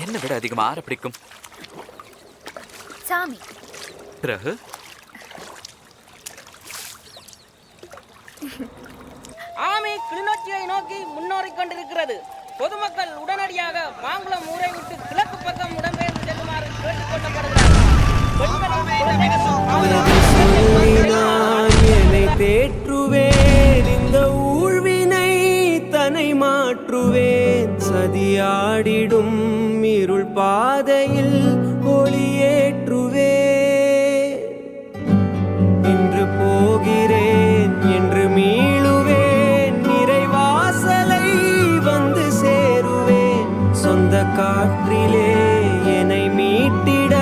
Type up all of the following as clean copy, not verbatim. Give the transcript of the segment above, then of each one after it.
என்ன விட அதிகமா ஆற பிடிக்கும்? சாமி. பிறகு ஆமை கிளிநொச்சியை நோக்கி முன்னேறிக் கொண்டிருக்கிறது. பொதுமக்கள் உடனடியாக மாங்குளம் ஊரை விட்டு கிழக்கு பக்கம் இடம்பெயர்ந்து செல்லுமாறு கேட்டுக் கொள்ளப்படுகிறார்கள். தேற்றுவேன் இந்த ஊழ்வினை தனை மாற்றுவேன். சதியாடிடும் இருள் பாதையில் ஒளியேற்றுவேன். இன்று போகிறேன் என்று மீளுவேன். நிறைவாசலை வந்து சேருவேன். சொந்த காற்றிலே என்னை மீட்டிட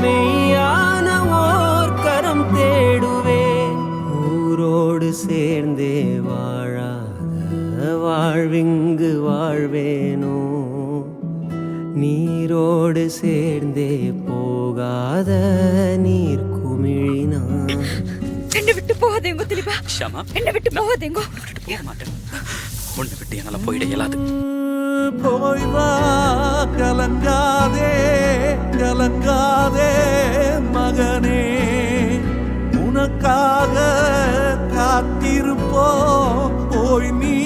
மெய்யான ஓர் கரம் தேடுவேன். ஊரோடு சேர்ந்தே வாழாத வாழ்விங்கு வாழ்வேனோ. நீரோடு சேர்ந்தே போகாத நீர் குமிழினா. என்னை விட்டு போகாதேங்கோ திலீபா. ஷமா, என்னை விட்டு போகாதேங்கோ. போக மாட்டேன். உன்னை விட்டு என்னால போயிட இயலாது. போய் வா, கலங்காதே கலங்காதே மகனே. உனக்காக காத்திருப்போம். போய் நீ